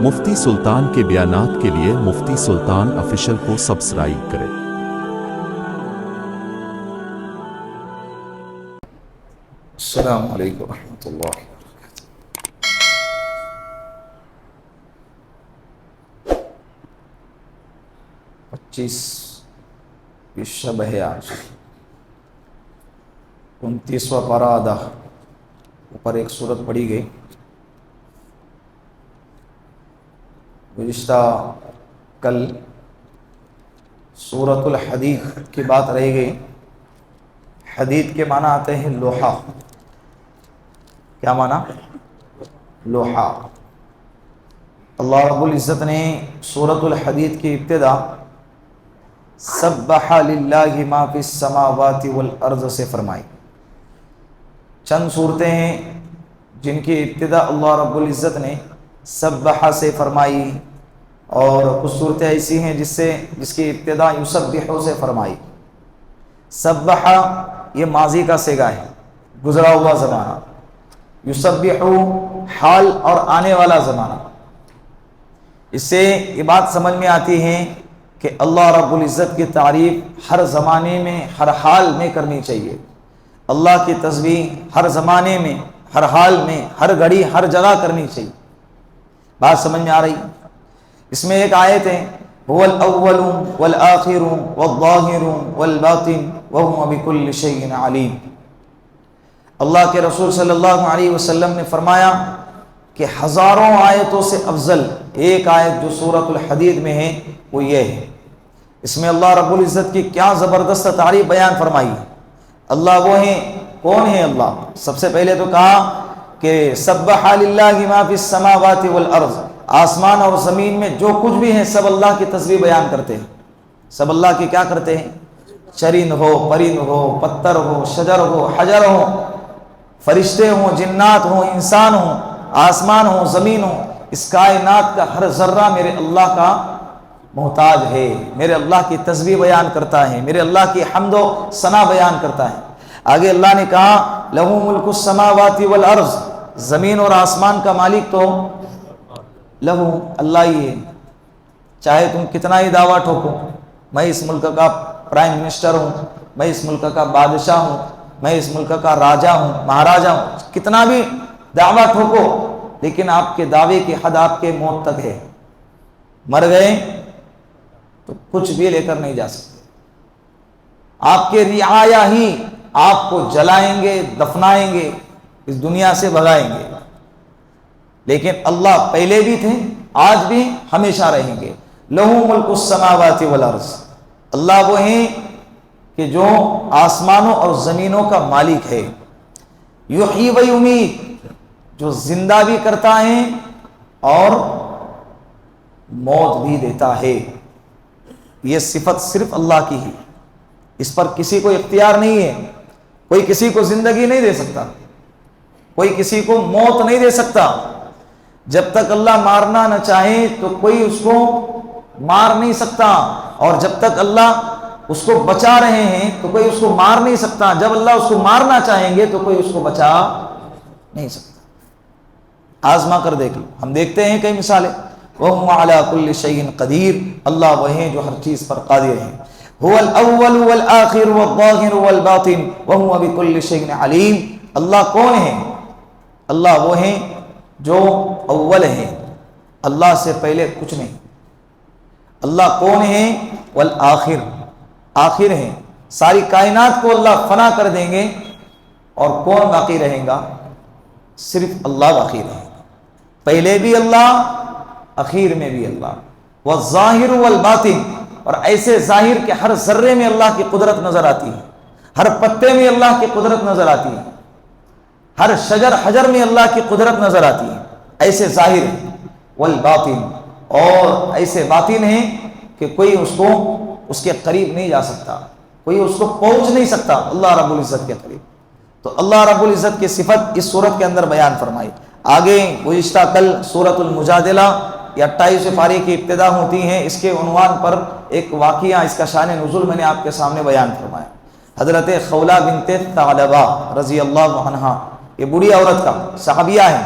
مفتی سلطان کے بیانات کے لیے مفتی سلطان آفیشل کو سبسکرائب کریں۔ السلام علیکم ورحمۃ اللہ وبرکاتہ۔ 25 شب ہے آج، 29واں پارہ آدھا اوپر ایک سورت پڑھی گئی۔ گزشتہ کل سورۃ الحدید کی بات رہ گئی۔ حدید کے معنی آتے ہیں لوہا۔ کیا معنی؟ لوہا۔ اللہ رب العزت نے سورۃ الحدید کی ابتدا سبح للہ ما فی السماوات والارض سے فرمائی۔ چند صورتیں ہیں جن کی ابتدا اللہ رب العزت نے سبح سے فرمائی، اور کچھ صورتیں ایسی ہیں جس کی ابتدا یسبح سے فرمائی۔ سبح یہ ماضی کا صیغہ ہے، گزرا ہوا زمانہ۔ یسبح حال اور آنے والا زمانہ۔ اس سے یہ بات سمجھ میں آتی ہے کہ اللہ رب العزت کی تعریف ہر زمانے میں ہر حال میں کرنی چاہیے۔ اللہ کی تسبیح ہر زمانے میں ہر حال میں ہر گھڑی ہر جگہ کرنی چاہیے۔ بات سمجھ میں آ رہی؟ اس میں ایک آیت ہے هو الاول والآخر والظاہر والباطن وهو بكل شيء علیم۔ اللہ کے رسول صلی اللہ علیہ وسلم نے فرمایا کہ ہزاروں آیتوں سے افضل ایک آیت جو سورۃ الحدید میں ہے وہ یہ ہے۔ اس میں اللہ رب العزت کی کیا زبردست تعریف بیان فرمائی ہے۔ اللہ وہ ہیں، کون ہے اللہ؟ سب سے پہلے تو کہا کہ سبح للہ ما فی السماوات والارض، آسمان اور زمین میں جو کچھ بھی ہے سب اللہ کی تسبیح بیان کرتے ہیں۔ سب اللہ کی کیا کرتے ہیں؟ چرند ہو، پرند ہو، پتھر ہو، شجر ہو، حجر ہو، فرشتے ہوں، جنات ہوں، انسان ہوں، آسمان ہوں، زمین ہوں، اس کائنات کا ہر ذرہ میرے اللہ کا محتاج ہے، میرے اللہ کی تسبیح بیان کرتا ہے، میرے اللہ کی حمد و ثنا بیان کرتا ہے۔ آگے اللہ نے کہا لہ ملک السماوات والارض، زمین اور آسمان کا مالک تو لہو اللہ ہی ہے۔ چاہے تم کتنا ہی دعویٰ ٹھوکو، میں اس ملک کا پرائم منسٹر ہوں، میں اس ملک کا بادشاہ ہوں، میں اس ملک کا راجہ ہوں، مہاراجہ ہوں، کتنا بھی دعویٰ ٹھوکو، لیکن آپ کے دعوے کی حد آپ کے موت تک ہے۔ مر گئے تو کچھ بھی لے کر نہیں جا سکتے۔ آپ کے رعایا ہی آپ کو جلائیں گے، دفنائیں گے، اس دنیا سے بھگائیں گے، لیکن اللہ پہلے بھی تھے، آج بھی، ہمیشہ رہیں گے۔ لہو ملک السماوات والارض، اللہ وہ ہیں کہ جو آسمانوں اور زمینوں کا مالک ہے۔ یحیی و یمیت، جو زندہ بھی کرتا ہے اور موت بھی دیتا ہے۔ یہ صفت صرف اللہ کی ہے، اس پر کسی کو اختیار نہیں ہے۔ کوئی کسی کو زندگی نہیں دے سکتا، کوئی کسی کو موت نہیں دے سکتا۔ جب تک اللہ مارنا نہ چاہے تو کوئی اس کو مار نہیں سکتا، اور جب تک اللہ اس کو بچا رہے ہیں تو کوئی اس کو مار نہیں سکتا۔ جب اللہ اس کو مارنا چاہیں گے تو کوئی اس کو بچا نہیں سکتا۔ آزما کر دیکھ لو، ہم دیکھتے ہیں کئی مثالیں۔ وَهُوَ عَلَى كُلِّ شَيْءٍ قَدِيرٌ، اللہ وہ ہیں جو ہر چیز پر قادر ہیں۔ هُوَ الْأَوَّلُ وَالْآخِرُ وَالظَّاهِرُ وَالْبَاطِنُ وَهُوَ بِكُلِّ شَيْءٍ عَلِيمٌ۔ اللہ کون ہے؟ اللہ وہ ہیں جو اول ہیں، اللہ سے پہلے کچھ نہیں۔ اللہ کون ہے؟ والآخر، آخر ہیں۔ ساری کائنات کو اللہ فنا کر دیں گے اور کون باقی رہیں گا؟ صرف اللہ باقی رہیں گا۔ پہلے بھی اللہ، اخیر میں بھی اللہ۔ والظاہر والباطن، اور ایسے ظاہر کہ ہر ذرے میں اللہ کی قدرت نظر آتی ہے، ہر پتے میں اللہ کی قدرت نظر آتی ہے، ہر شجر حجر میں اللہ کی قدرت نظر آتی ہے، ایسے ظاہر ہیں۔ والباطن، اور ایسے باطن ہیں کہ کوئی اس کو اس کے قریب نہیں جا سکتا، کوئی اس کو پہنچ نہیں سکتا اللہ رب العزت کے قریب۔ تو اللہ رب العزت کی صفت اس صورت کے اندر بیان فرمائی۔ آگے گزشتہ کل سورۃ المجادلہ یہ 28 پارے کی ابتدا ہوتی ہیں، اس کے عنوان پر ایک واقعہ، اس کا شان نزول میں نے آپ کے سامنے بیان فرمایا۔ حضرت خولہ بنت ثعلبہ رضی اللہ عنہا، یہ بوڑھی عورت کا صحابیہ ہے،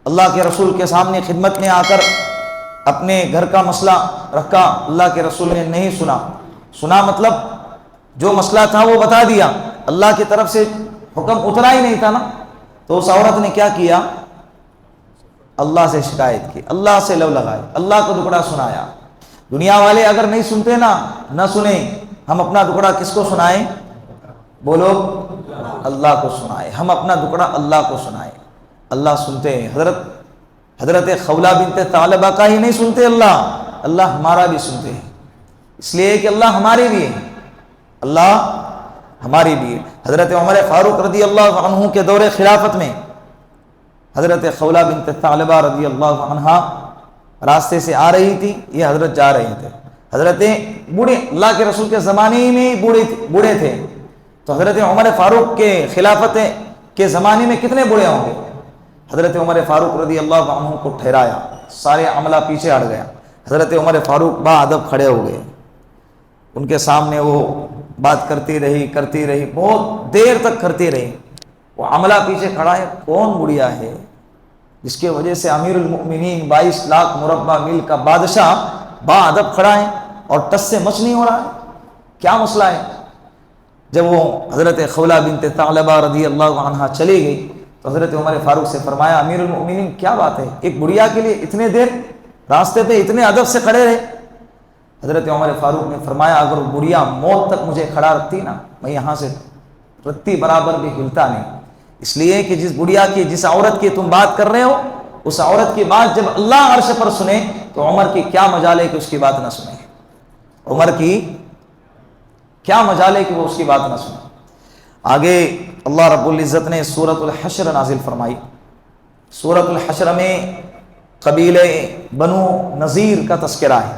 اللہ کے رسول کے سامنے خدمت میں آ کر اپنے گھر کا مسئلہ رکھا، اللہ کے رسول نے نہیں سنا مطلب جو مسئلہ تھا وہ بتا دیا، اللہ کی طرف سے حکم اترا ہی نہیں تھا نا، تو اس عورت نے کیا کیا؟ اللہ سے شکایت کی، اللہ سے لو لگائے، اللہ کو دکڑا سنایا۔ دنیا والے اگر نہیں سنتے نا، نہ سنیں، ہم اپنا دکڑا کس کو سنائیں؟ بولو، اللہ کو سنائے، ہم اپنا دکڑا اللہ کو سنائے، اللہ سنتے ہیں۔ حضرت خولہ بنت ثعلبہ کا ہی نہیں سنتے اللہ ہمارا بھی سنتے ہیں، اس لیے کہ اللہ ہمارے بھی ہے، اللہ ہماری بھی ہے۔ حضرت عمر فاروق رضی اللہ عنہ کے دور خلافت میں حضرت خولہ بنت ثعلبہ رضی اللہ عنہا راستے سے آ رہی تھی، یہ حضرت جا رہے تھے، حضرت بوڑھے، اللہ کے رسول کے زمانے میں بوڑھے تھے، تو حضرت عمر فاروق کے خلافت کے زمانے میں کتنے بوڑھے ہوں گے؟ حضرت عمر فاروق رضی اللہ عنہ کو ٹھہرایا، سارے عملہ پیچھے ہٹ گیا، حضرت عمر فاروق با ادب کھڑے ہو گئے، ان کے سامنے وہ بات کرتی رہی، بہت دیر تک کرتی رہی، وہ عملہ پیچھے کھڑا ہے، کون بڑھیا ہے جس کی وجہ سے امیر المؤمنین 22 لاکھ مربع میل کا بادشاہ با ادب کھڑا ہے اور ٹس سے مچ نہیں ہو رہا ہے، کیا مسئلہ ہے؟ جب وہ حضرت خولہ بنت ثعلبہ رضی اللہ عنہا چلی گئی تو حضرت عمر فاروق سے فرمایا، امیر المؤمنین کیا بات ہے، ایک بڑھیا کے لیے اتنے دیر راستے پہ اتنے ادب سے کھڑے رہے؟ حضرت عمر فاروق نے فرمایا، اگر وہ بڑھیا موت تک مجھے کھڑا رکھتی نا، میں یہاں سے رتی برابر بھی ہلتا نہیں، اس لیے کہ جس بڑھیا کی، جس عورت کی تم بات کر رہے ہو، اس عورت کی بات جب اللہ عرش پر سنے تو عمر کی کیا مجال ہے کہ اس کی بات نہ سنے، عمر کی کیا مجال ہے کہ وہ اس کی بات نہ سنے۔ آگے اللہ رب العزت نے سورۃ الحشر نازل فرمائی، سورۃ الحشر میں قبیلہ بنو نذیر کا تذکرہ ہے۔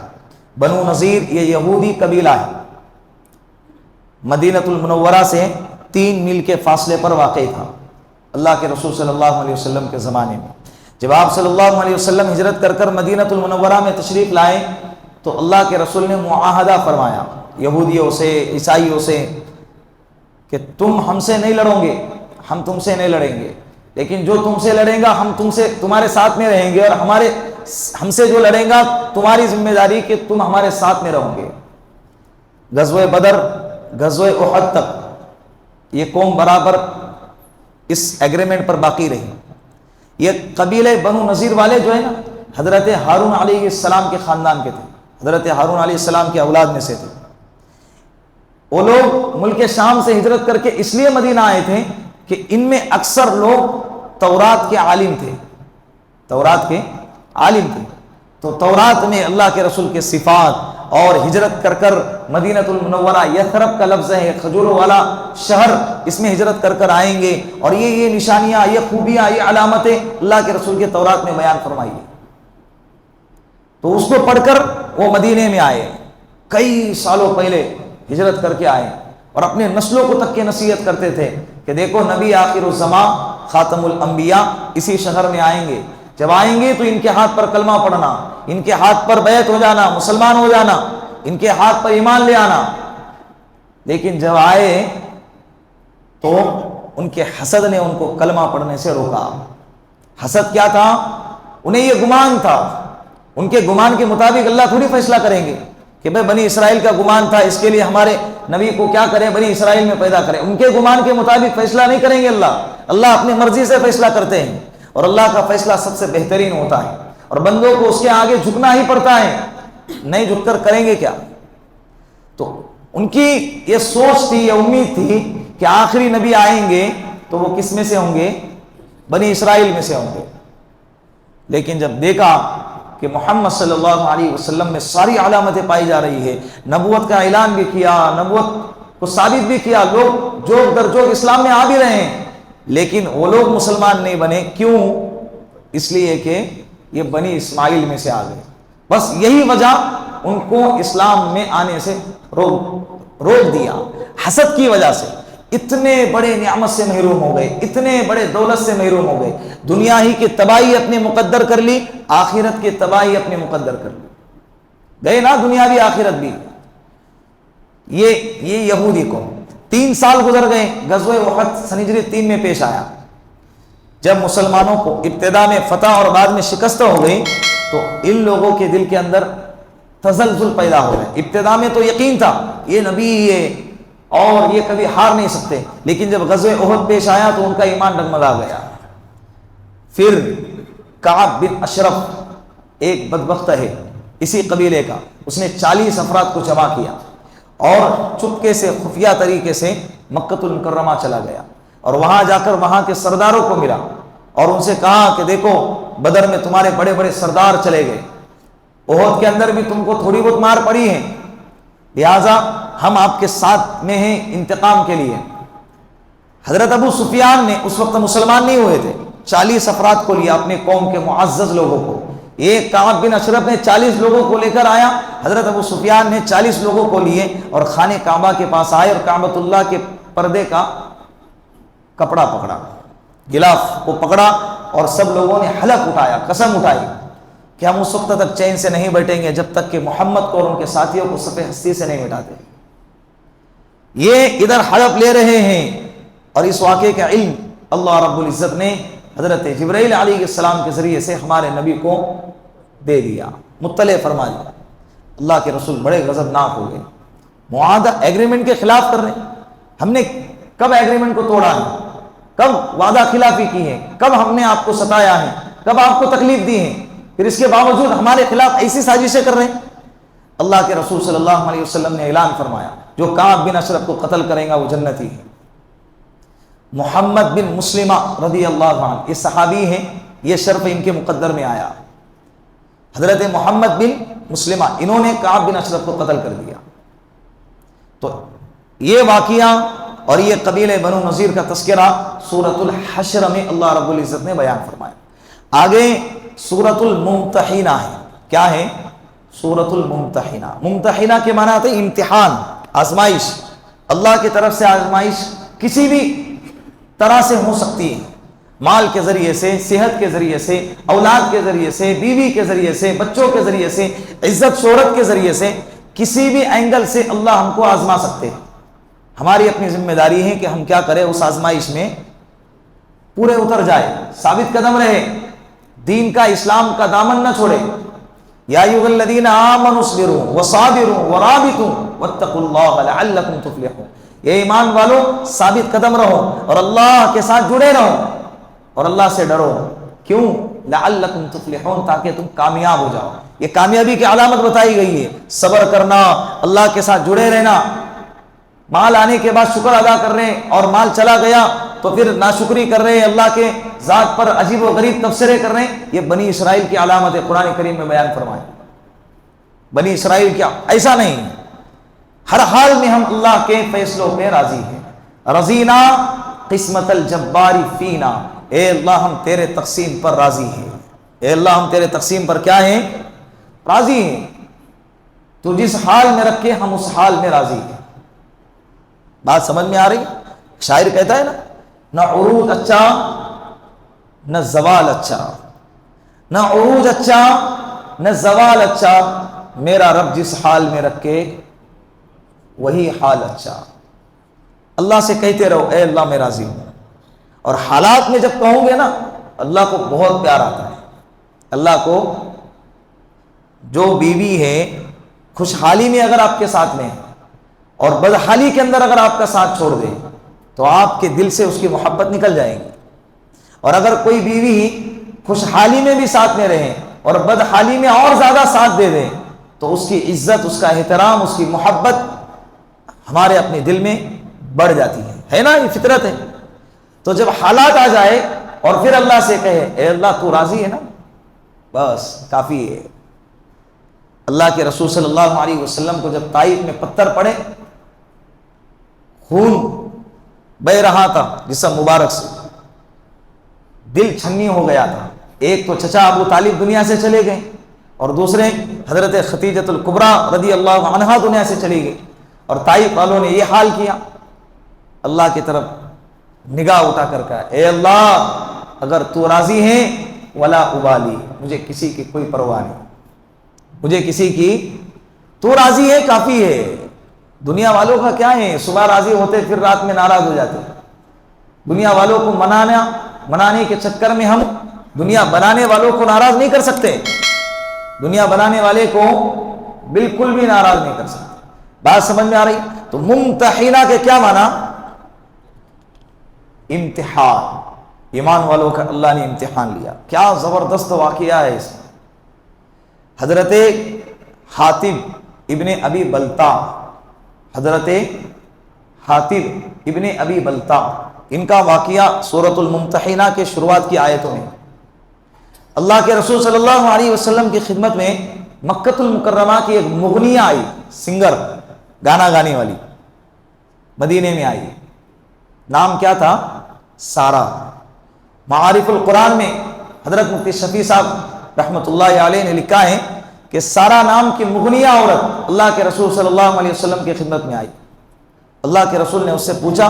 بنو نذیر یہ یہودی قبیلہ ہے، مدینۃ المنورہ سے 3 میل کے فاصلے پر واقع تھا اللہ کے رسول صلی اللہ علیہ وسلم کے زمانے میں۔ جب آپ صلی اللہ علیہ وسلم ہجرت کر مدینۃ المنورہ میں تشریف لائے تو اللہ کے رسول نے معاہدہ فرمایا یہودیوں سے، عیسائیوں سے کہ تم ہم سے نہیں لڑو گے، ہم تم سے نہیں لڑیں گے، لیکن جو تم سے لڑیں گا ہم تمہارے ساتھ میں رہیں گے، اور ہم سے جو لڑیں گا تمہاری ذمہ داری کہ تم ہمارے ساتھ میں رہو گے۔ غزوہ بدر، غزوہ احد تک یہ قوم برابر اس ایگریمنٹ پر باقی رہی۔ یہ قبیلہ بنو نذیر والے جو ہے نا، حضرت ہارون علیہ السلام کے خاندان کے تھے، حضرت ہارون علیہ السلام کی اولاد میں سے تھے۔ وہ لوگ ملک شام سے ہجرت کر کے اس لیے مدینہ آئے تھے کہ ان میں اکثر لوگ تورات کے عالم تھے، تورات کے عالم تھے، تو تورات میں اللہ کے رسول کے صفات، اور ہجرت کر مدینۃ المنورہ، یثرب کا لفظ ہے، کھجوروں والا شہر، اس میں ہجرت کر آئیں گے، اور یہ نشانیاں، یہ خوبیاں، یہ علامتیں اللہ کے رسول کے تورات میں بیان فرمائی ہے۔ تو اس کو پڑھ کر وہ مدینے میں آئے، کئی سالوں پہلے ہجرت کر کے آئے، اور اپنے نسلوں کو تک کے نصیحت کرتے تھے کہ دیکھو نبی آخر الزمان خاتم الانبیاء اسی شہر میں آئیں گے، جب آئیں گے تو ان کے ہاتھ پر کلمہ پڑھنا، ان کے ہاتھ پر بیعت ہو جانا، مسلمان ہو جانا، ان کے ہاتھ پر ایمان لے آنا۔ لیکن جب آئے تو ان کے حسد نے ان کو کلمہ پڑھنے سے روکا۔ حسد کیا تھا؟ انہیں یہ گمان تھا، ان کے گمان کے مطابق اللہ تھوڑی فیصلہ کریں گے کہ بھائی بنی اسرائیل کا گمان تھا، اس کے لیے ہمارے نبی کو کیا کرے، بنی اسرائیل میں پیدا کرے۔ ان کے گمان کے مطابق فیصلہ نہیں کریں گے اللہ اپنی مرضی سے فیصلہ کرتے ہیں، اور اللہ کا فیصلہ سب سے بہترین ہوتا ہے، اور بندوں کو اس کے آگے جھکنا ہی پڑتا ہے، نہیں جھک کر کریں گے کیا؟ تو ان کی یہ سوچ تھی، یہ امید تھی کہ آخری نبی آئیں گے تو وہ کس میں سے ہوں گے؟ بنی اسرائیل میں سے ہوں گے۔ لیکن جب دیکھا کہ محمد صلی اللہ علیہ وسلم میں ساری علامتیں پائی جا رہی ہے، نبوت کا اعلان بھی کیا، نبوت کو ثابت بھی کیا، لوگ جوگ در جوگ اسلام میں آ بھی رہے ہیں، لیکن وہ لوگ مسلمان نہیں بنے، کیوں؟ اس لیے کہ یہ بنی اسماعیل میں سے آ گئے، بس یہی وجہ ان کو اسلام میں آنے سے روک دیا، حسد کی وجہ سے۔ اتنے بڑے نعمت سے محروم ہو گئے، اتنے بڑے دولت سے محروم ہو گئے، دنیا ہی کی تباہی اپنے مقدر کر لی، آخرت کی تباہی اپنے مقدر کر لی، گئے نا دنیا بھی آخرت بھی۔ یہ یہودی کو 3 سال گزر گئے، غزوہ احد سن ہجری 3 میں پیش آیا، جب مسلمانوں کو ابتدا میں فتح اور بعد میں شکست ہو گئی تو ان لوگوں کے دل کے اندر تزلزل پیدا ہو گئے. ابتدا میں تو یقین تھا یہ نبی ہے اور یہ کبھی ہار نہیں سکتے، لیکن جب غزوہ احد پیش آیا تو ان کا ایمان ڈگمگا گیا. پھر کعب بن اشرف ایک بدبخت ہے اسی قبیلے کا، اس نے 40 افراد کو جمع کیا اور چپکے سے خفیہ طریقے سے مکۃ المکرمہ چلا گیا اور وہاں جا کر وہاں کے سرداروں کو ملا اور ان سے کہا کہ دیکھو بدر میں تمہارے بڑے بڑے سردار چلے گئے، احد کے اندر بھی تم کو تھوڑی بہت مار پڑی ہے، لہٰذا ہم آپ کے ساتھ میں ہیں انتقام کے لیے. حضرت ابو سفیان نے اس وقت مسلمان نہیں ہوئے تھے، 40 افراد کو لیا اپنے قوم کے معزز لوگوں کو. ایک کعب بن اشرف نے 40 لوگوں کو لے کر آیا، حضرت ابو سفیان نے 40 لوگوں کو لیے اور خانہ کعبہ کے پاس آئے اور کعبۃ اللہ کے پردے کا کپڑا پکڑا، غلاف کو پکڑا اور سب لوگوں نے حلف اٹھایا، قسم اٹھائی کہ ہم اس وقت تک چین سے نہیں بیٹھیں گے جب تک کہ محمد کو اور ان کے ساتھیوں کو صف ہستی سے نہیں مٹاتے. یہ ادھر حلف لے رہے ہیں اور اس واقعے کا علم اللہ رب العزت نے حضرت جبرائیل علیہ السلام کے ذریعے سے ہمارے نبی کو دے دیا، مطلع فرما دیا. اللہ کے رسول بڑے غضبناک ہو گئے، معاہدہ ایگریمنٹ کے خلاف کر رہے ہیں. ہم نے کب ایگریمنٹ کو توڑا ہے؟ کب وعدہ خلافی کی ہے؟ کب ہم نے آپ کو ستایا ہے؟ کب آپ کو تکلیف دی ہے؟ پھر اس کے باوجود ہمارے خلاف ایسی سازشیں کر رہے ہیں. اللہ کے رسول صلی اللہ علیہ وسلم نے اعلان فرمایا جو کعب بن اشرف کو قتل کرے گا وہ جنتی ہے. محمد بن مسلمہ رضی اللہ عنہ یہ صحابی ہیں، یہ شرف ان کے مقدر میں آیا. حضرت محمد بن مسلمہ انہوں نے کعب بن اشرف کو قتل کر دیا. تو یہ واقعہ اور یہ قبیلہ بنو نذیر کا تذکرہ سورۃ الحشر میں اللہ رب العزت نے بیان فرمایا. آگے سورۃ الممتحنہ ہے. کیا ہے؟ سورۃ الممتحنہ. ممتحنہ کے معنی آتے ہیں امتحان، آزمائش. اللہ کی طرف سے آزمائش کسی بھی طرح سے ہو سکتی ہے، مال کے ذریعے سے، صحت کے ذریعے سے، اولاد کے ذریعے سے، بیوی کے ذریعے سے، بچوں کے ذریعے سے، عزت شہرت کے ذریعے سے، کسی بھی اینگل سے اللہ ہم کو آزما سکتے ہیں. ہماری اپنی ذمہ داری ہے کہ ہم کیا کریں، اس آزمائش میں پورے اتر جائے، ثابت قدم رہے، دین کا اسلام کا دامن نہ چھوڑے. یا ایھا الذین آمنوا اصبروا وصابروا ورابطوا واتقوا اللہ لعلکم تفلحون. یہ ایمان والو ثابت قدم رہو اور اللہ کے ساتھ جڑے رہو اور اللہ سے ڈرو. کیوں؟ لعلکم تفلحون، تاکہ تم کامیاب ہو جاؤ. یہ کامیابی کی علامت بتائی گئی ہے، صبر کرنا، اللہ کے ساتھ جڑے رہنا. مال آنے کے بعد شکر ادا کر رہے ہیں اور مال چلا گیا تو پھر ناشکری کر رہے ہیں، اللہ کے ذات پر عجیب و غریب تبصرے کر رہے ہیں. یہ بنی اسرائیل کی علامت ہے، قرآن کریم میں بیان فرمائے. بنی اسرائیل کیا ایسا نہیں، ہر حال میں ہم اللہ کے فیصلوں پہ راضی ہیں. رضینا قسمت الجبار فینا، اے اللہ ہم تیرے تقسیم پر راضی ہیں. اے اللہ ہم تیرے تقسیم پر کیا ہیں؟ راضی ہیں. تو جس حال میں رکھے ہم اس حال میں راضی ہیں. بات سمجھ میں آ رہی؟ شاعر کہتا ہے نا، نہ عروج اچھا نہ زوال اچھا، نہ عروج اچھا نہ زوال اچھا، میرا رب جس حال میں رکھے وہی حال اچھا. اللہ سے کہتے رہو اے اللہ میں راضی ہوں. اور حالات میں جب کہوں گے نا اللہ کو بہت پیار آتا ہے. اللہ کو جو بیوی ہے خوشحالی میں اگر آپ کے ساتھ میں ہے اور بدحالی کے اندر اگر آپ کا ساتھ چھوڑ دے تو آپ کے دل سے اس کی محبت نکل جائے گی. اور اگر کوئی بیوی خوشحالی میں بھی ساتھ میں رہے اور بدحالی میں اور زیادہ ساتھ دے دے تو اس کی عزت، اس کا احترام، اس کی محبت ہمارے اپنے دل میں بڑھ جاتی ہے نا. یہ فطرت ہے. تو جب حالات آ جائے اور پھر اللہ سے کہے اے اللہ تو راضی ہے نا، بس کافی ہے. اللہ کے رسول صلی اللہ علیہ وسلم کو جب طائف میں پتھر پڑے، خون بہ رہا تھا جسم مبارک سے، دل چھنی ہو گیا تھا. ایک تو چچا ابو طالب دنیا سے چلے گئے اور دوسرے حضرت خدیجۃ الکبریٰ رضی اللہ عنہا دنیا سے چلی گئی. اور طائف والوں نے یہ حال کیا. اللہ کی طرف نگاہ اٹھا کر کہا اے اللہ اگر تو راضی ہے ولا ابالی، مجھے کسی کی کوئی پرواہ نہیں، مجھے کسی کی، تو راضی ہے کافی ہے. دنیا والوں کا کیا ہے، صبح راضی ہوتے پھر رات میں ناراض ہو جاتے. دنیا والوں کو منانا منانے کے چکر میں ہم دنیا بنانے والوں کو ناراض نہیں کر سکتے، دنیا بنانے والے کو بالکل بھی ناراض نہیں کر سکتے۔ بات سمجھ میں آ رہی؟ تو ممتحنہ کے کیا معنی؟ امتحان، ایمان والوں کا اللہ نے امتحان لیا۔ کیا زبردست واقعہ ہے اس میں۔ حضرت حاتب ابن ابی بلتا، حضرت حاتب ابن ابی بلتا، ان کا واقعہ سورۃ الممتحنہ کے شروعات کی آیتوں میں۔ اللہ کے رسول صلی اللہ علیہ وسلم کی خدمت میں مکۃ المکرمہ کی ایک مغنیہ آئی، سنگر، گانا گانے والی، مدینے میں آئی۔ نام کیا تھا؟ سارہ۔ معارف القرآن میں حضرت مفتی شفیع صاحب رحمۃ اللہ علیہ نے لکھا ہے کہ سارہ نام کی مغنیہ عورت اللہ کے رسول صلی اللہ علیہ وسلم کی خدمت میں آئی۔ اللہ کے رسول نے اس سے پوچھا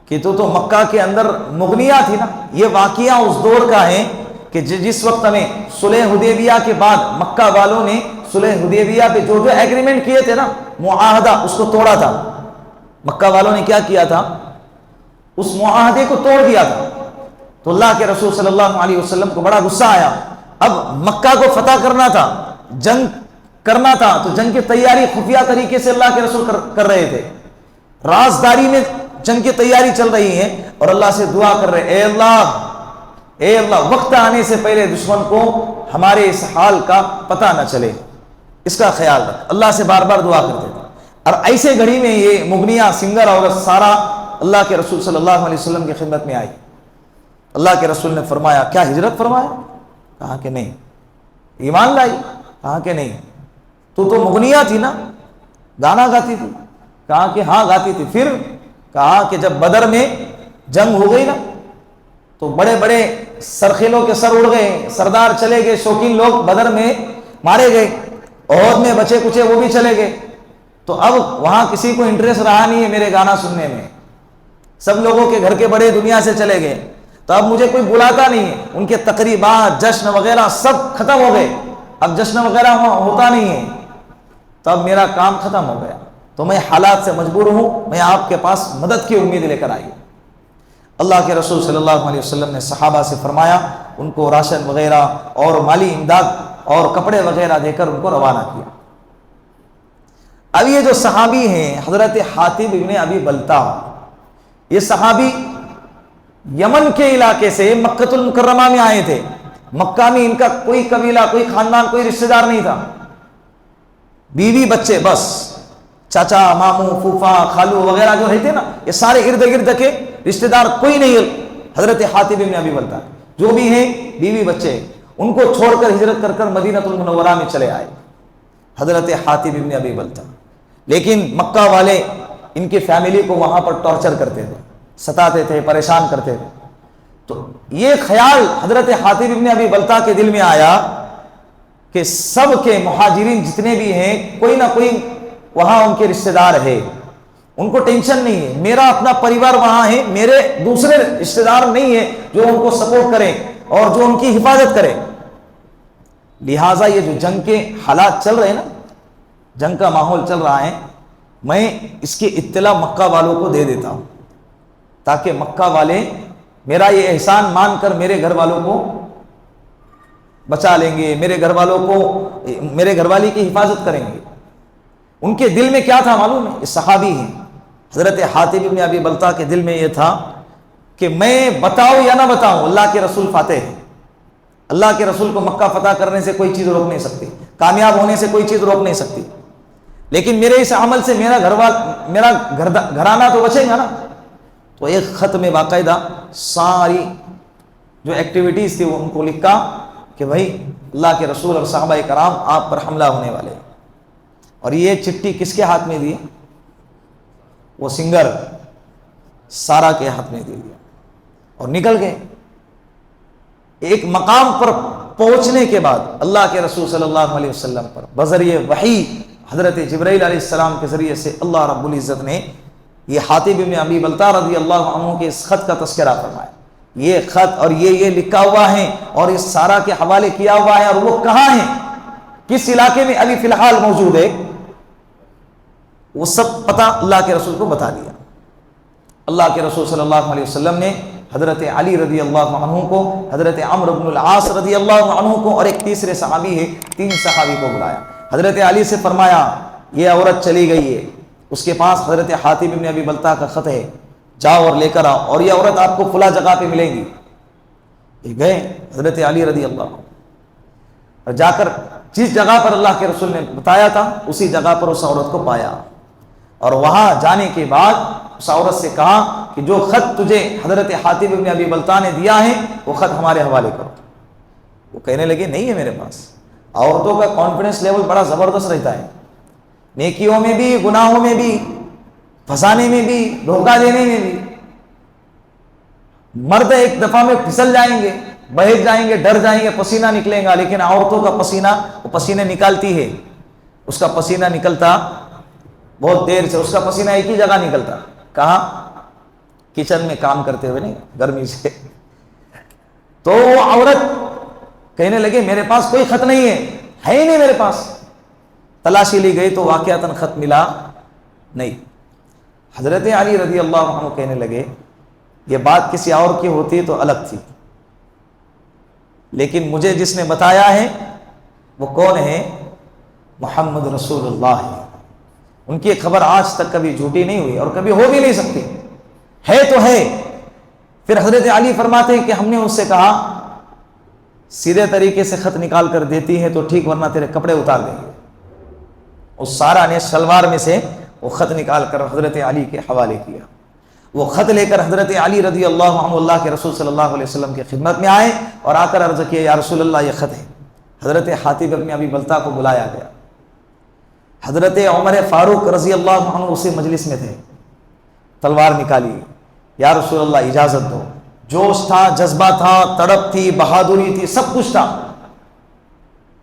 کہ تو مکہ کے اندر مغنیہ تھی نا۔ یہ واقعہ اس دور کا ہے کہ جس وقت میں صلح حدیبیہ کے بعد مکہ والوں نے صلح حدیبیہ پہ جو ایگریمنٹ کیے تھے نا، معاہدہ، اس کو توڑا تھا۔ مکہ والوں نے کیا کیا تھا؟ اس معاہدے کو توڑ دیا تھا۔ تو اللہ کے رسول صلی اللہ علیہ وسلم کو بڑا غصہ آیا۔ اب مکہ کو فتح کرنا تھا، جنگ کرنا تھا، تو جنگ کی تیاری خفیہ طریقے سے اللہ کے رسول کر رہے تھے، رازداری میں جنگ کی تیاری چل رہی ہے، اور اللہ سے دعا کر رہے، اے اللہ وقت آنے سے پہلے دشمن کو ہمارے اس حال کا پتہ نہ چلے، اس کا خیال رکھ۔ اللہ سے بار بار دعا کرتے تھے۔ اور ایسے گھڑی میں یہ مغنیہ سنگر عورت سارہ اللہ کے رسول صلی اللہ علیہ وسلم کی خدمت میں آئی۔ اللہ کے رسول نے فرمایا، کیا ہجرت فرمایا؟ کہا کہ نہیں۔ ایمان لائی؟ کہا کہ نہیں۔ تو مغنیہ تھی نا، گانا گاتی تھی؟ کہا کہ ہاں گاتی تھی۔ پھر کہا کہ جب بدر میں جنگ ہو گئی نا، تو بڑے بڑے سرخیلوں کے سر اڑ گئے، سردار چلے گئے، شوقین لوگ بدر میں مارے گئے، احد میں بچے کچے وہ بھی چلے گئے، تو اب وہاں کسی کو انٹرسٹ رہا نہیں ہے میرے گانا سننے میں، سب لوگوں کے گھر کے بڑے دنیا سے چلے گئے، تو اب مجھے کوئی بلاتا نہیں ہے، ان کے تقریبات، جشن وغیرہ سب ختم ہو گئے، اب جشن وغیرہ ہوتا نہیں ہے، تو اب میرا کام ختم ہو گیا، تو میں حالات سے مجبور ہوں، میں آپ کے پاس مدد کی امید لے کر آئی۔ اللہ کے رسول صلی اللہ علیہ وسلم نے صحابہ سے فرمایا، ان کو راشن وغیرہ اور مالی امداد اور کپڑے وغیرہ دے کر ان کو روانہ کیا۔ اب یہ جو صحابی ہیں حضرت حاتب ابن ابی بلتا، یہ صحابی یمن کے علاقے سے مکۃ المکرمہ میں آئے تھے۔ مکہ میں ان کا کوئی قبیلہ، کوئی خاندان، کوئی رشتہ دار نہیں تھا، بیوی بچے بس، چاچا، ماموں، پھوپھا، خالو وغیرہ جو رہتے نا، یہ سارے ارد گرد کے رشتہ دار کوئی نہیں۔ حضرت حاتب ابن ابی بلتا جو بھی ہیں، بیوی بچے، ان کو چھوڑ کر ہجرت کر کر مدینہ المنورہ میں چلے آئے حضرت حاتب ابن ابی بلتا۔ لیکن مکہ والے ان کی فیملی کو وہاں پر ٹارچر کرتے تھے، ستاتے تھے، پریشان کرتے تھے۔ تو یہ خیال حضرت حاتب ابن ابی بلتا کے دل میں آیا کہ سب کے مہاجرین جتنے بھی ہیں، کوئی نہ کوئی وہاں ان کے رشتہ دار ہے، ان کو ٹینشن نہیں ہے، میرا اپنا پریوار وہاں ہے، میرے دوسرے رشتہ دار نہیں ہے جو ان کو سپورٹ کریں اور جو ان کی حفاظت کرے۔ لہٰذا یہ جو جنگ کے حالات چل رہے ہیں نا، جنگ کا ماحول چل رہا ہے، میں اس کی اطلاع مکہ والوں کو دے دیتا ہوں، تاکہ مکہ والے میرا یہ احسان مان کر میرے گھر والوں کو بچا لیں گے، میرے گھر والوں کو، میرے گھر والی کی حفاظت کریں گے۔ ان کے دل میں کیا تھا معلوم ہے؟ یہ صحابی ہیں، حضرت حاتب ابن ابی بلتا کے دل میں یہ تھا کہ میں بتاؤں یا نہ بتاؤں، اللہ کے رسول فاتح ہے، اللہ کے رسول کو مکہ فتح کرنے سے کوئی چیز روک نہیں سکتی، کامیاب ہونے سے کوئی چیز روک نہیں سکتی، لیکن میرے اس عمل سے میرا گھرانہ تو بچے گا نا۔ تو ایک خط میں باقاعدہ ساری جو ایکٹیویٹیز تھی وہ ان کو لکھا کہ بھائی اللہ کے رسول اور صحابہ کرام آپ پر حملہ ہونے والے ہیں، اور یہ چٹھی کس کے ہاتھ میں دی؟ وہ سنگر سارہ کے ہاتھ میں دے دیا اور نکل گئے۔ ایک مقام پر پہنچنے کے بعد اللہ کے رسول صلی اللہ علیہ وسلم پر بذریعہ وحی حضرت جبرائیل علیہ السلام کے ذریعے سے اللہ رب العزت نے یہ حاتب ابن ابی بلتا رضی اللہ عنہ کے اس خط کا تذکرہ فرمایا۔ یہ خط اور یہ لکھا ہوا ہے اور اس سارہ کے حوالے کیا ہوا ہے، اور وہ کہاں ہیں، کس علاقے میں ابھی فی الحال موجود ہے، وہ سب پتہ اللہ کے رسول کو بتا دیا۔ اللہ کے رسول صلی اللہ علیہ وسلم نے حضرت علی رضی اللہ عنہ کو، حضرت عمرو بن العاص رضی اللہ عنہ کو، اور ایک تیسرے صحابی ہے، 3 صحابی کو بلایا۔ حضرت علی سے فرمایا یہ عورت چلی گئی ہے، اس کے پاس حضرت حاتب ابن ابی بلتع کا خط ہے، جاؤ اور لے کر آؤ، اور یہ عورت آپ کو فلاں جگہ پہ ملے گی۔ یہ گئے حضرت علی رضی اللہ عنہ، اور جا کر جس جگہ پر اللہ کے رسول نے بتایا تھا اسی جگہ پر اس عورت کو پایا، اور وہاں جانے کے بعد اس عورت سے کہا کہ جو خط تجھے حضرت حاتب ابن ابی بلتع نے دیا ہے وہ خط ہمارے حوالے کرو۔ وہ کہنے لگے نہیں ہے میرے پاس۔ عورتوں کا کانفیڈنس لیول بڑا زبردست رہتا ہے، نیکیوں میں بھی، گناہوں میں بھی، پھنسانے میں بھی، دھوکہ دینے میں بھی۔ مرد ایک دفعہ میں پھسل جائیں گے، بہک جائیں گے، ڈر جائیں گے، پسینہ نکلے گا، لیکن عورتوں کا پسینہ، وہ پسینے نکالتی ہے، اس کا پسینہ نکلتا بہت دیر سے، اس کا پسینہ ایک ہی جگہ نکلتا، کہاں؟ کچن میں کام کرتے ہوئے، نہیں گرمی سے۔ تو وہ عورت کہنے لگے میرے پاس کوئی خط نہیں ہے ہی نہیں میرے پاس۔ تلاشی لی گئی تو واقعتاً خط ملا نہیں۔ حضرت علی رضی اللہ عنہ کہنے لگے یہ بات کسی اور کی ہوتی تو الگ تھی، لیکن مجھے جس نے بتایا ہے وہ کون ہے؟ محمد رسول اللہ ہے۔ ان کی خبر آج تک کبھی جھوٹی نہیں ہوئی اور کبھی ہو بھی نہیں سکتی، ہے تو ہے۔ پھر حضرت علی فرماتے ہیں کہ ہم نے اس سے کہا سیدھے طریقے سے خط نکال کر دیتی ہے تو ٹھیک، ورنہ تیرے کپڑے اتار دیں گے۔ اس سارا نے شلوار میں سے وہ خط نکال کر حضرت علی کے حوالے کیا۔ وہ خط لے کر حضرت علی رضی اللہ عنہ اللہ کے رسول صلی اللہ علیہ وسلم کی خدمت میں آئے اور آ کر عرض کیا یا رسول اللہ یہ خط ہے۔ حضرت حاتب ابن ابی بلتع کو بلایا گیا۔ حضرت عمر فاروق رضی اللہ عنہ اسی مجلس میں تھے، تلوار نکالی، یا رسول اللہ اجازت دو۔ جوش تھا، جذبہ تھا، تڑپ تھی، بہادری تھی، سب کچھ تھا،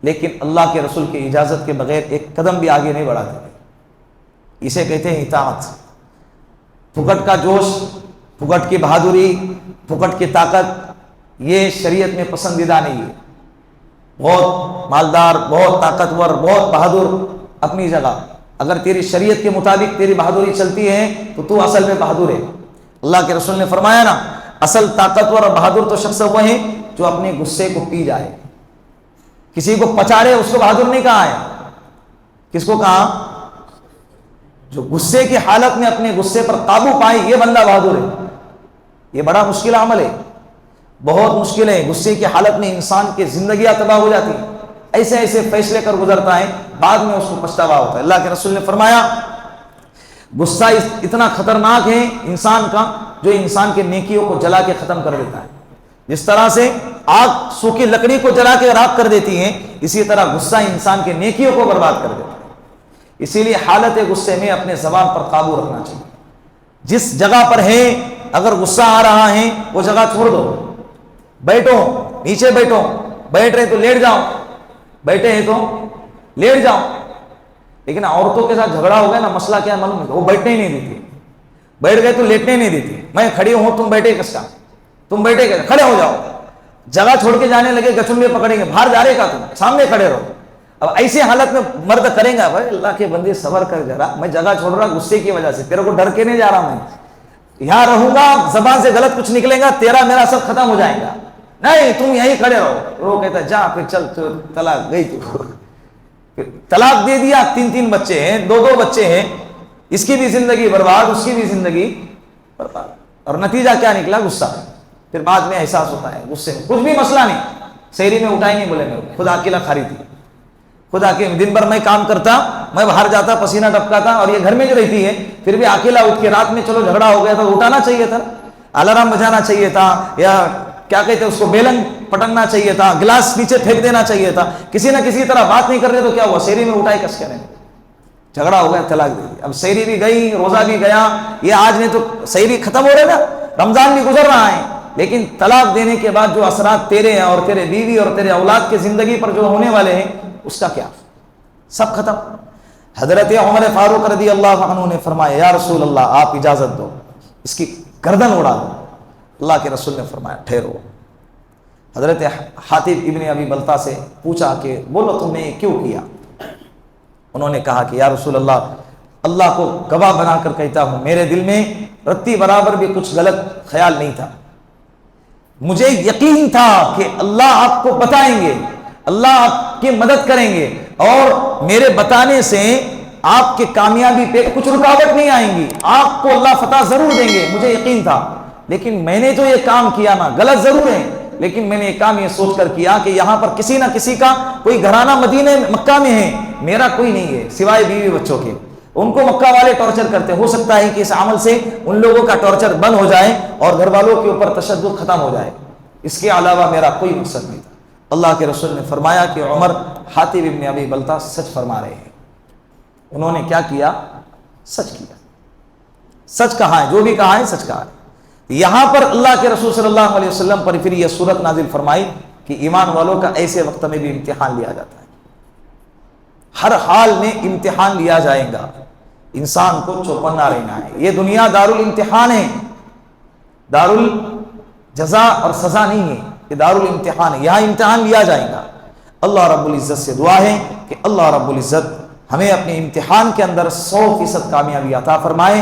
لیکن اللہ کے رسول کی اجازت کے بغیر ایک قدم بھی آگے نہیں بڑھاتے تھے۔ اسے کہتے ہیں اطاعت۔ پھکٹ کا جوش، پھکٹ کی بہادری، پھکٹ کی طاقت یہ شریعت میں پسندیدہ نہیں ہے۔ بہت مالدار، بہت طاقتور، بہت بہادر اپنی جگہ، اگر تیری شریعت کے مطابق تیری بہادری چلتی ہے تو اصل میں بہادر ہے۔ اللہ کے رسول نے فرمایا نا، اصل طاقتور اور بہادر تو شخص وہ ہے جو اپنے غصے کو پی جائے، کسی کو پچاڑے، اس کو بہادر نہیں کہا ہے۔ کس کو کہا؟ جو غصے کی حالت میں اپنے غصے پر قابو پائے، یہ بندہ بہادر ہے۔ یہ بڑا مشکل عمل ہے، بہت مشکل ہے۔ غصے کی حالت میں انسان کی زندگیاں تباہ ہو جاتی ہیں، ایسے ایسے فیصلے کر گزرتا ہے، بعد میں اس کو پچھتاوا ہوتا ہے۔ اللہ کے رسول نے فرمایا غصہ اتنا خطرناک ہے انسان کا، جو انسان کے نیکیوں کو جلا کے ختم کر دیتا ہے۔ جس طرح سے آگ سوکھی لکڑی کو جلا کے راکھ کر دیتی ہے، اسی طرح غصہ انسان کے نیکیوں کو برباد کر دیتا ہے۔ اسی لیے حالت غصے میں اپنے زبان پر قابو رکھنا چاہیے۔ جس جگہ پر ہے اگر غصہ آ رہا ہے وہ جگہ چھوڑ دو، بیٹھو، نیچے بیٹھو، بیٹھ رہے تو لیٹ جاؤ، بیٹھے ہیں تو لیٹ جاؤ۔ لیکن عورتوں کے ساتھ جھگڑا ہو گیا نا، مسئلہ کیا معلوم ہے؟ وہ بیٹھنے ہی نہیں دیتی، بیٹھ گئے تو لیٹنے نہیں دیتی۔ میں کھڑی ہوں، تم بیٹھے کس کا؟ تم بیٹھے کیسے؟ کھڑے ہو جاؤ۔ جگہ چھوڑ کے جانے لگے، گچھنبے پکڑیں گے، باہر جا رہے کا، تم سامنے کھڑے رہو۔ اب ایسی حالت میں مرد کریں گا، بھائی اللہ کے بندے صبر کر ذرا، میں جگہ چھوڑ رہا غصے کی وجہ سے، تیرے کو ڈر کے نہیں جا رہا، میں یہاں رہوں گا، زبان سے غلط کچھ نکلے گا، تیرا میرا سب ختم ہو جائے گا، نہیں تم یہیں کھڑے رہو۔ وہ کہتا جا پھر چل، طلاق گئی تو طلاق دے دیا، 3 بچے ہیں، 2 بچے ہیں، اس کی بھی زندگی برباد، اس کی بھی زندگی برباد۔ اور نتیجہ کیا نکلا؟ غصہ۔ پھر بعد میں احساس ہوتا ہے غصے میں کچھ بھی مسئلہ نہیں، شہری میں اٹھائی نہیں بولے، میرے خدا اکیلا کھاری تھی، خدا کے دن بھر میں کام کرتا، میں باہر جاتا، پسینہ ٹپکاتا، اور یہ گھر میں جو رہتی ہے پھر بھی اکیلا اٹھ کے رات میں چلو جھگڑا ہو گیا تو اٹھانا چاہیے تھا، الارم بجانا چاہیے تھا، یا کیا کہتے ہیں اس کو، بیلن پٹکنا چاہیے تھا، گلاس نیچے پھینک دینا چاہیے تھا، کسی نہ کسی طرح بات نہیں کر رہے تو کیا ہوا؟ شہری میں اٹھائی کس کریں، جھگڑا ہو گیا، طلاق دے دی۔ اب شہری بھی گئی، روزہ بھی گیا، یہ آج نہیں تو شہری ختم ہو رہے نا، رمضان بھی گزر رہا ہے، لیکن طلاق دینے کے بعد جو اثرات تیرے اور تیرے بیوی اور تیرے اولاد کی زندگی پر جو ہونے والے ہیں اس کا کیا؟ سب ختم۔ حضرت عمر فاروق رضی اللہ عنہ نے فرمایا یا رسول اللہ آپ اجازت دو، اس کی گردن اڑا دو۔ اللہ کے رسول نے فرمایا ٹھہرو۔ حضرت حاتب ابن ابی بلتع سے پوچھا کہ بولو تم نے کیوں کیا؟ انہوں نے کہا کہ یا رسول اللہ کو گواہ بنا کر کہتا ہوں، میرے دل میں رتی برابر بھی کچھ غلط خیال نہیں تھا، مجھے یقین تھا کہ اللہ آپ کو بتائیں گے، اللہ آپ کی مدد کریں گے، اور میرے بتانے سے آپ کی کامیابی پہ کچھ رکاوٹ نہیں آئیں گی، آپ کو اللہ فتح ضرور دیں گے، مجھے یقین تھا۔ لیکن میں نے جو یہ کام کیا نا، غلط ضرور ہے، لیکن میں نے یہ کام یہ سوچ کر کیا کہ یہاں پر کسی نہ کسی کا کوئی گھرانہ مدینہ مکہ میں ہے، میرا کوئی نہیں ہے سوائے بیوی بچوں کے، ان کو مکہ والے ٹارچر کرتے، ہو سکتا ہے کہ اس عمل سے ان لوگوں کا ٹارچر بند ہو جائے اور گھر والوں کے اوپر تشدد ختم ہو جائے، اس کے علاوہ میرا کوئی مقصد نہیں تھا۔ اللہ کے رسول نے فرمایا کہ عمر حاتب ابن ابی بلتہ سچ فرما رہے ہیں، انہوں نے کیا کیا؟ سچ کیا، سچ کہا ہے، جو بھی کہا ہے سچ کہا ہے۔ یہاں پر اللہ کے رسول صلی اللہ علیہ وسلم پر پھر یہ صورت نازل فرمائی کہ ایمان والوں کا ایسے وقت میں بھی امتحان لیا جاتا ہے، ہر حال میں امتحان لیا جائے گا، انسان کو چوکنا رہنا ہے۔ یہ دنیا دار الامتحان ہے، دار الجزا اور سزا نہیں ہے، یہ دار الامتحان ہے، یہاں امتحان لیا جائے گا۔ اللہ رب العزت سے دعا ہے کہ اللہ رب العزت ہمیں اپنے امتحان کے اندر 100% کامیابی عطا فرمائے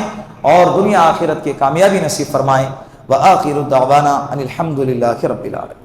اور دنیا آخرت کی کامیابی نصیب فرمائے۔ وآخر دعوانا ان الحمد للہ رب العالمین۔